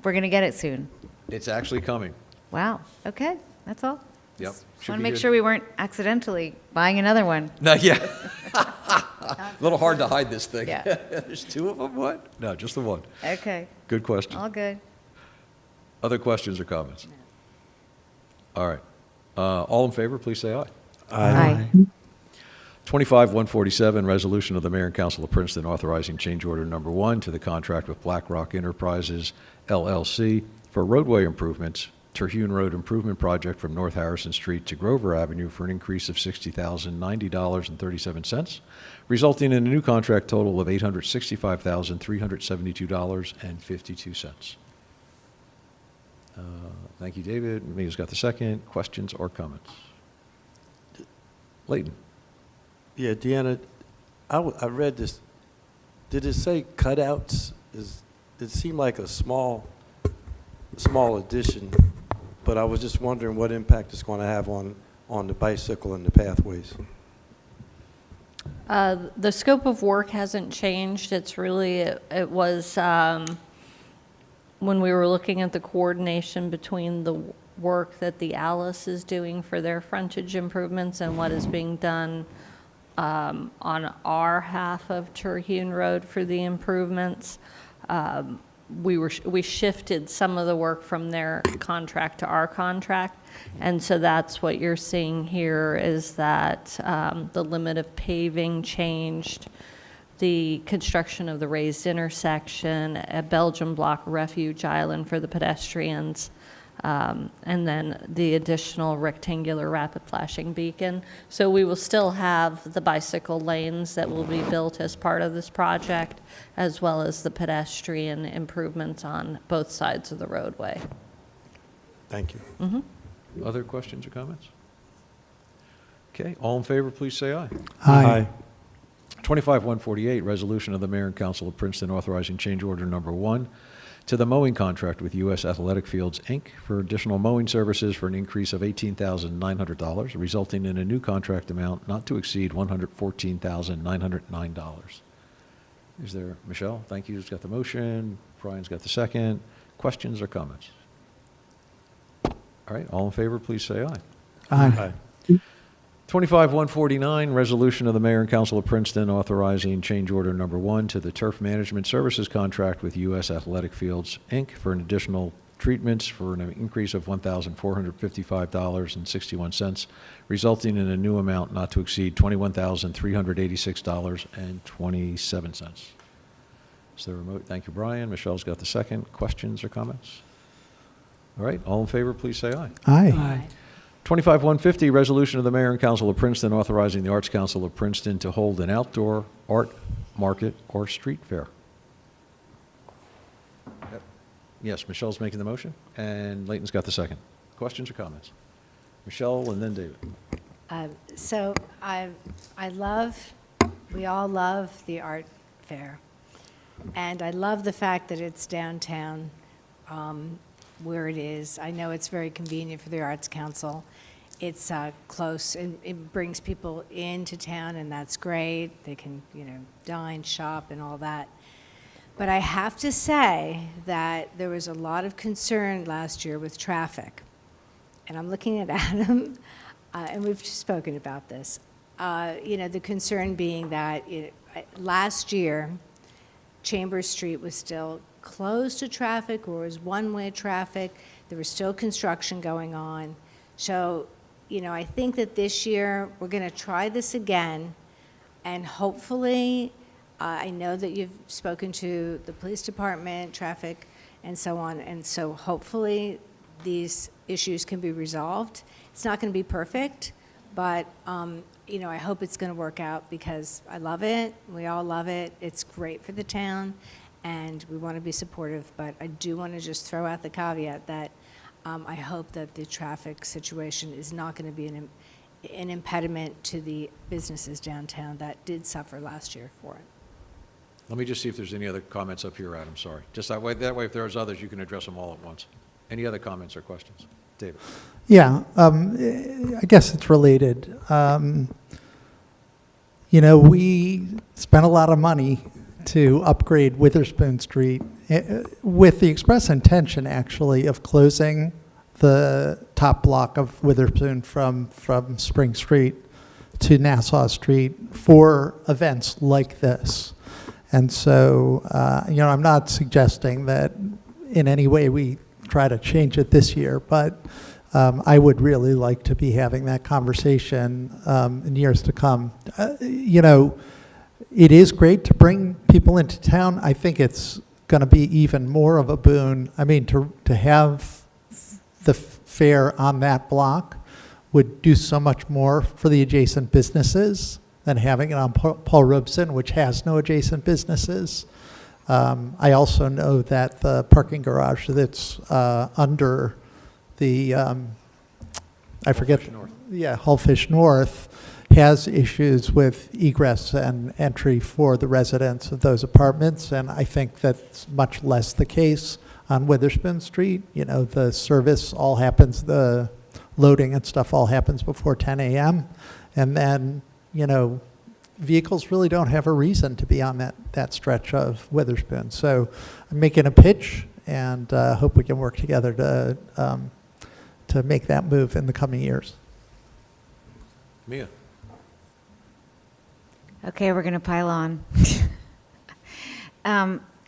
we're going to get it soon? It's actually coming. Wow. Okay. That's all. Yep. Just Should want to be make here. sure we weren't accidentally buying another one. Not yet. A little hard to hide this thing. Yeah. There's two of them, what? No, just the one. Okay. Good question. All good. Other questions or comments? All right. All in favor, please say aye. Aye. 25-147, resolution of the mayor and council of Princeton authorizing change order number 1 to the contract with BlackRock Enterprises LLC for roadway improvements, Terhune Road Improvement Project from North Harrison Street to Grover Avenue for an increase of $60,090.37, resulting in a new contract total of $865,372.52. Thank you, David. Mia's got the second. Questions or comments? Leighton. Yeah, Deanna, I read this. Did it say cutouts? It seemed like a small addition, but I was just wondering what impact it's going to have on the bicycle and the pathways. The scope of work hasn't changed. It's really, it was, when we were looking at the coordination between the work that the Alice is doing for their frontage improvements and what is being done on our half of Terhune Road for the improvements. We shifted some of the work from their contract to our contract, and so that's what you're seeing here is that the limit of paving changed, the construction of the raised intersection, a Belgian block refuge island for the pedestrians, and then the additional rectangular rapid flashing beacon. So we will still have the bicycle lanes that will be built as part of this project, as well as the pedestrian improvements on both sides of the roadway. Thank you. Other questions or comments? Okay, all in favor, please say aye. Aye. 25-148, resolution of the mayor and council of Princeton authorizing change order number 1 to the mowing contract with U.S. Athletic Fields, Inc. for additional mowing services for an increase of $18,900, resulting in a new contract amount not to exceed $114,909. Is there, Michelle, thank you, has got the motion. Brian's got the second. Questions or comments? All right, all in favor, please say aye. Aye. 25-149, resolution of the mayor and council of Princeton authorizing change order number 1 to the turf management services contract with U.S. Athletic Fields, Inc. for an additional treatments for an increase of $1,455.61, resulting in a new amount not to exceed $21,386.27. Is there a remote? Thank you, Brian. Michelle's got the second. Questions or comments? All right, all in favor, please say aye. Aye. 25-150, resolution of the mayor and council of Princeton authorizing the Arts Council of Princeton to hold an outdoor art market or street fair. Yep. Yes, Michelle's making the motion, and Leighton's got the second. Questions or comments? Michelle and then David. So we all love the art fair. And I love the fact that it's downtown where it is. I know it's very convenient for the Arts Council. It's close, and it brings people into town, and that's great. They can, dine, shop, and all that. But I have to say that there was a lot of concern last year with traffic. And I'm looking at Adam, and we've spoken about this. The concern being that last year, Chambers Street was still closed to traffic, or was one-way traffic. There was still construction going on. So, I think that this year we're going to try this again, and hopefully, I know that you've spoken to the police department, traffic, and so on, and so hopefully these issues can be resolved. It's not going to be perfect, but I hope it's going to work out because I love it. We all love it. It's great for the town, and we want to be supportive. But I do want to just throw out the caveat that I hope that the traffic situation is not going to be an impediment to the businesses downtown that did suffer last year for it. Let me just see if there's any other comments up here, Adam, sorry. Just that way if there's others, you can address them all at once. Any other comments or questions? David? Yeah, I guess it's related. We spent a lot of money to upgrade Witherspoon Street with the express intention, actually, of closing the top block of Witherspoon from Spring Street to Nassau Street for events like this. And so, I'm not suggesting that in any way we try to change it this year, but I would really like to be having that conversation in years to come. It is great to bring people into town. I think it's going to be even more of a boon. I mean, to have the fair on that block would do so much more for the adjacent businesses than having it on Paul Robeson, which has no adjacent businesses. I also know that the parking garage that's under the, Hullfish North, has issues with egress and entry for the residents of those apartments, and I think that's much less the case on Witherspoon Street. The service all happens, the loading and stuff all happens before 10 a.m., and then, vehicles really don't have a reason to be on that stretch of Witherspoon. So I'm making a pitch, and hope we can work together to make that move in the coming years. Mia? Okay, we're going to pile on.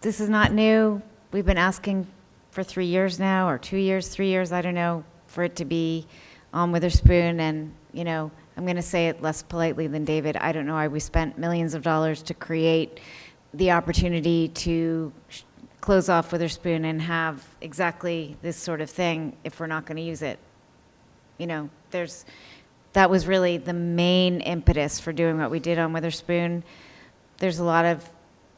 This is not new. We've been asking for 3 years now, or 2 years, 3 years, I don't know, for it to be on Witherspoon. And, I'm going to say it less politely than David. I don't know why we spent millions of dollars to create the opportunity to close off Witherspoon and have exactly this sort of thing if we're not going to use it. That was really the main impetus for doing what we did on Witherspoon. There's a lot of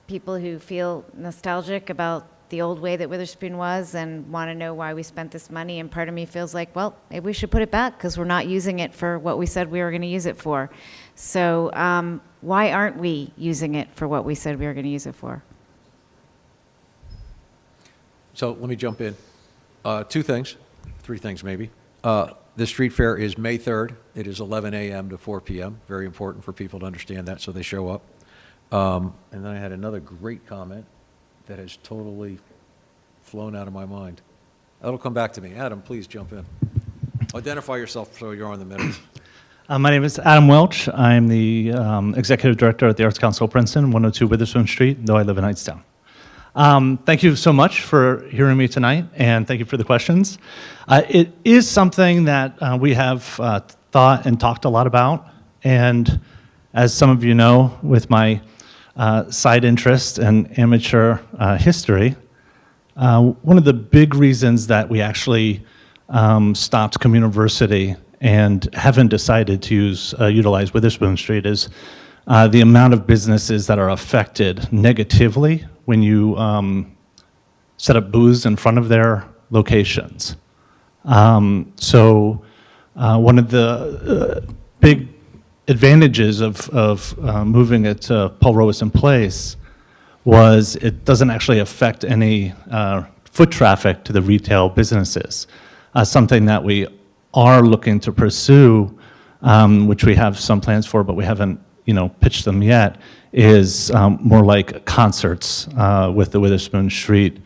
people who feel nostalgic about the old way that Witherspoon was and want to know why we spent this money, and part of me feels like, well, maybe we should put it back because we're not using it for what we said we were going to use it for. So why aren't we using it for what we said we were going to use it for? So let me jump in. 2 things, 3 things maybe. The street fair is May 3rd. It is 11 a.m. to 4 p.m. Very important for people to understand that so they show up. And then I had another great comment that has totally flown out of my mind. That'll come back to me. Adam, please jump in. Identify yourself so you're on the minutes. My name is Adam Welch. I'm the Executive Director at the Arts Council of Princeton, 102 Witherspoon Street, though I live in Hightstown. Thank you so much for hearing me tonight, and thank you for the questions. It is something that we have thought and talked a lot about, and as some of you know, with my side interest and amateur history, one of the big reasons that we actually stopped Communiversity and haven't decided to utilize Witherspoon Street is the amount of businesses that are affected negatively when you set up booths in front of their locations. One of the big advantages of moving it to Paul Robeson Place was it doesn't actually affect any foot traffic to the retail businesses. Something that we are looking to pursue, which we have some plans for, but we haven't, pitched them yet, is more like concerts with the Witherspoon Street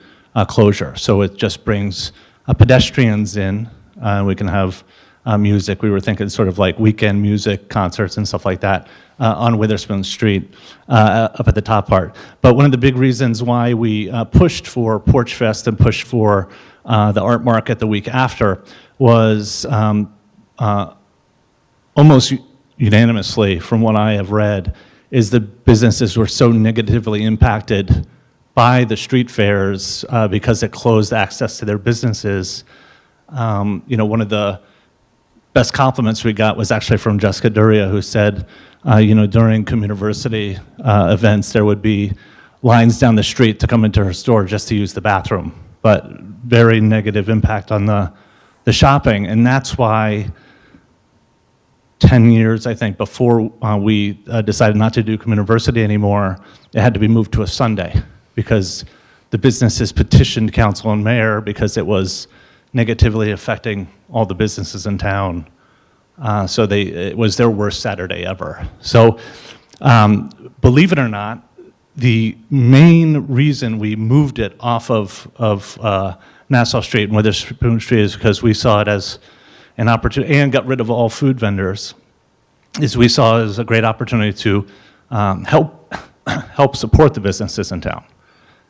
closure. So it just brings pedestrians in, and we can have music. We were thinking sort of like weekend music concerts and stuff like that on Witherspoon Street up at the top part. But one of the big reasons why we pushed for Porch Fest and pushed for the art market the week after was almost unanimously, from what I have read, is the businesses were so negatively impacted by the street fairs because it closed access to their businesses. One of the best compliments we got was actually from Jessica Duria, who said, during Communiversity events, there would be lines down the street to come into her store just to use the bathroom, but very negative impact on the shopping. And that's why 10 years, I think, before we decided not to do Communiversity anymore, it had to be moved to a Sunday because the businesses petitioned council and mayor because it was negatively affecting all the businesses in town. It was their worst Saturday ever. So believe it or not, the main reason we moved it off of Nassau Street and Witherspoon Street is because we saw it as an opportunity, and got rid of all food vendors, is we saw it as a great opportunity to help support the businesses in town.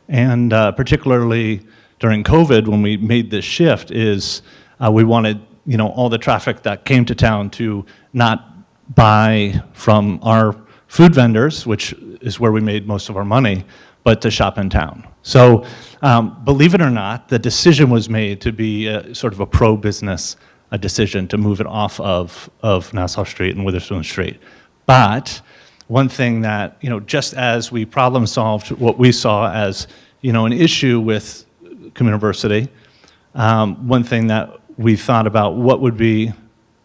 And particularly during COVID, when we made this shift, is we wanted all the traffic that came to town to not buy from our food vendors, which is where we made most of our money, but to shop in town. So believe it or not, the decision was made to be sort of a pro-business decision to move it off of Nassau Street and Witherspoon Street. But one thing that, just as we problem solved what we saw as, an issue with Communiversity, one thing that we thought about what would be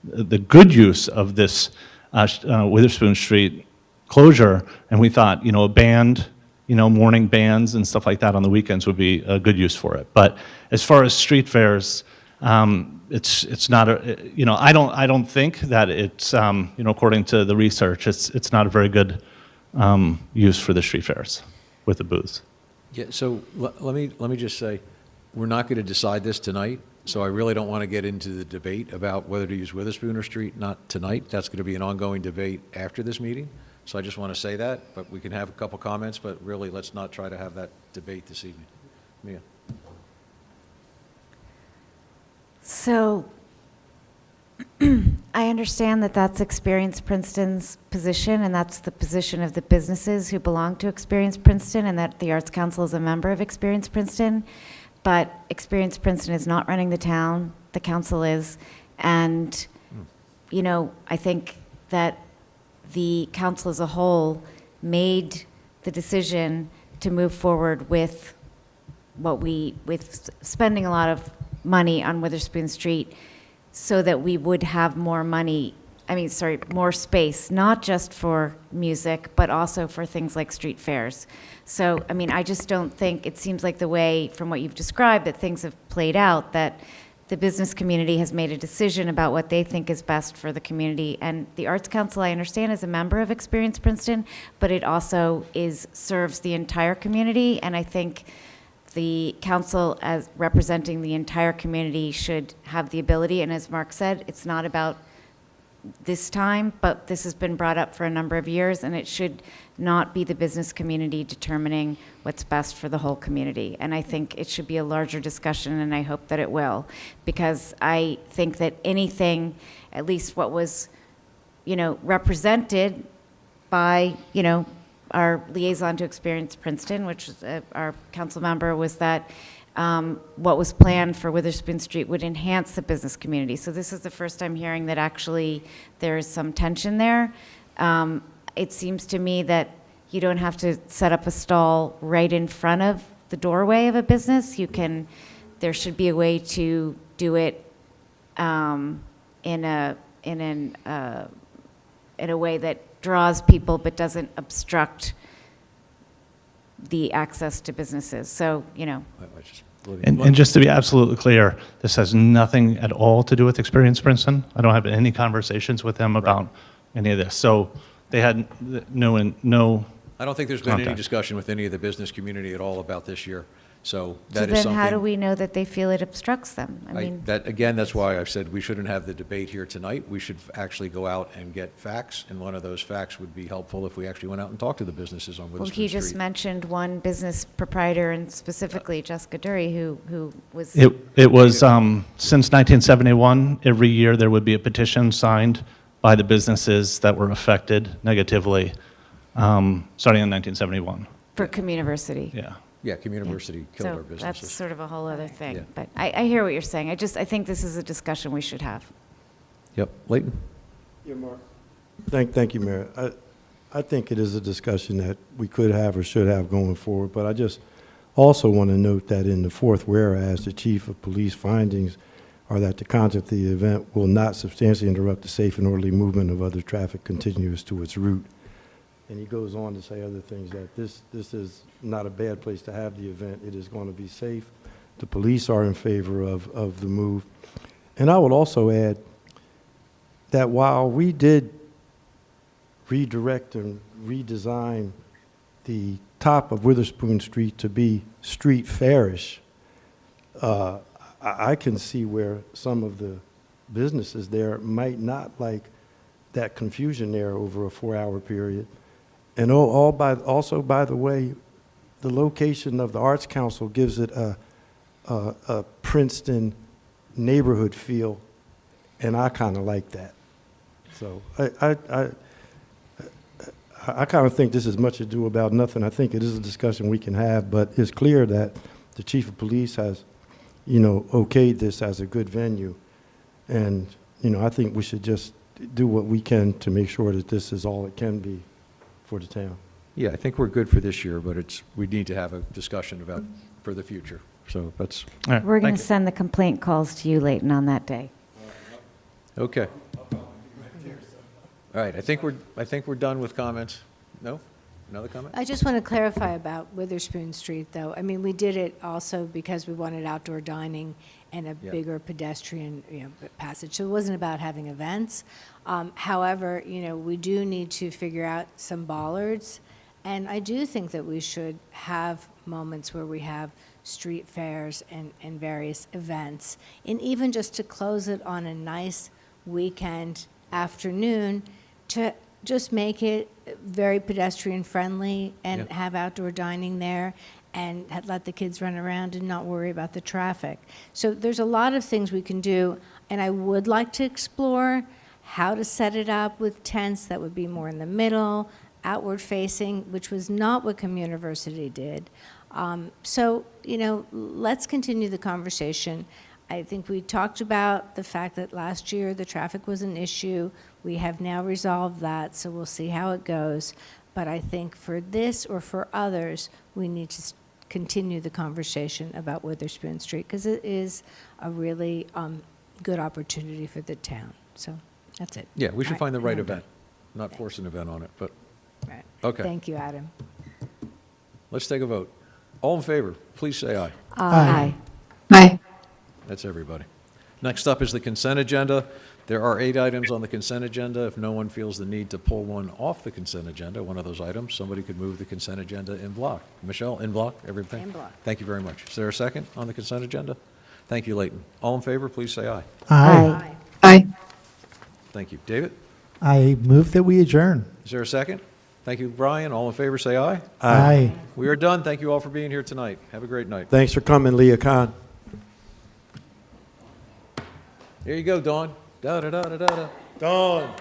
the good use of this Witherspoon Street closure, and we thought, a band, morning bands and stuff like that on the weekends would be a good use for it. But as far as street fairs, it's not I don't think that it's according to the research, it's not a very good use for the street fairs with the booths. Yeah, so let me just say, we're not going to decide this tonight, so I really don't want to get into the debate about whether to use Witherspoon or Street, not tonight. That's going to be an ongoing debate after this meeting, so I just want to say that, but we can have a couple comments, but really, let's not try to have that debate this evening. Mia? So I understand that that's Experience Princeton's position, and that's the position of the businesses who belong to Experience Princeton, and that the Arts Council is a member of Experience Princeton. But Experience Princeton is not running the town, the council is. And, I think that the council as a whole made the decision to move forward with with spending a lot of money on Witherspoon Street so that we would have more more space, not just for music, but also for things like street fairs. So, I just don't think, it seems like the way, from what you've described, that things have played out, that the business community has made a decision about what they think is best for the community. And the Arts Council, I understand, is a member of Experience Princeton, but it also serves the entire community, and I think the council, as representing the entire community, should have the ability, and as Mark said, it's not about this time, but this has been brought up for a number of years, and it should not be the business community determining what's best for the whole community. And I think it should be a larger discussion, and I hope that it will, because I think that anything, at least what was, represented by, our liaison to Experience Princeton, which was our council member, was that what was planned for Witherspoon Street would enhance the business community. So this is the first time hearing that actually there is some tension there. It seems to me that you don't have to set up a stall right in front of the doorway of a business. There should be a way to do it in a way that draws people but doesn't obstruct the access to businesses. So, you know. And just to be absolutely clear, this has nothing at all to do with Experience Princeton. I don't have any conversations with them about any of this. So they had no I don't think there's been any contact. discussion with any of the business community at all about this year. So So that is then something. how do we know that they feel it obstructs them? I mean, That's why I've said we shouldn't have the debate here tonight. We should actually go out and get facts, and one of those facts would be helpful if we actually went out and talked to the businesses on well, Witherspoon he Street. just mentioned one business proprietor, and specifically Jessica Dury, who was. It was since 1971. Every year there would be a petition signed by the businesses that were affected negatively, starting in 1971. For Communiversity. Yeah. Yeah, Communiversity killed our So businesses. that's sort of a whole other thing. Yeah. But I hear what you're saying. I think this is a discussion we should have. Yep. Leighton? Yeah, Mark. Thank you, Mayor. I think it is a discussion that we could have or should have going forward, but I just also want to note that in the fourth whereas, the chief of police findings are that the content of the event will not substantially interrupt the safe and orderly movement of other traffic continuous to its route. And he goes on to say other things, that this is not a bad place to have the event. It is going to be safe. The police are in favor of the move. And I would also add that while we did redirect and redesign the top of Witherspoon Street to be street fairish, I can see where some of the businesses there might not like that confusion there over a 4-hour period. And also, by the way, the location of the Arts Council gives it a Princeton neighborhood feel, and I kind of like that. So I kind of think this is much ado about nothing. I think it is a discussion we can have, but it's clear that the chief of police has, okayed this as a good venue. And, I think we should just do what we can to make sure that this is all it can be for the town. Yeah, I think we're good for this year, but we need to have a discussion about for the future. So that's, All right, We're going thank to you. send the complaint calls to you, Leighton, on that day. okay. All right, I think we're done with comments. No? Another comment? I just want to clarify about Witherspoon Street, though. I mean, we did it also because we wanted outdoor dining and a Yeah. bigger pedestrian, passage. So it wasn't about having events. However, we do need to figure out some bollards. And I do think that we should have moments where we have street fairs and various events. And even just to close it on a nice weekend afternoon, to just make it very pedestrian friendly and Yeah. have outdoor dining there and let the kids run around and not worry about the traffic. So there's a lot of things we can do, and I would like to explore how to set it up with tents that would be more in the middle, outward facing, which was not what Communiversity did. So, let's continue the conversation. I think we talked about the fact that last year the traffic was an issue. We have now resolved that, so we'll see how it goes. But I think for this or for others, we need to continue the conversation about Witherspoon Street, because it is a really good opportunity for the town. So that's it. Yeah, we should All find the right and I'm event, not force an event on it, but, done. Right. okay. Thank you, Adam. Let's take a vote. All in favor, please say aye. Aye. Aye. That's everybody. Next up is the consent agenda. There are 8 items on the consent agenda. If no one feels the need to pull one off the consent agenda, one of those items, somebody could move the consent agenda in block. Michelle, in block, everything? In block. Thank you very much. Is there a second on the consent agenda? Thank you, Leighton. All in favor, please say aye. Aye. Aye. Thank you. David, I move that we adjourn. is there a second? Thank you, Brian. All in favor, say aye. Aye. We are done. Thank you all for being here tonight. Have a great night. Thanks for coming, Leah Khan. Here you go, Dawn. Da-da-da-da-da-da. Dawn.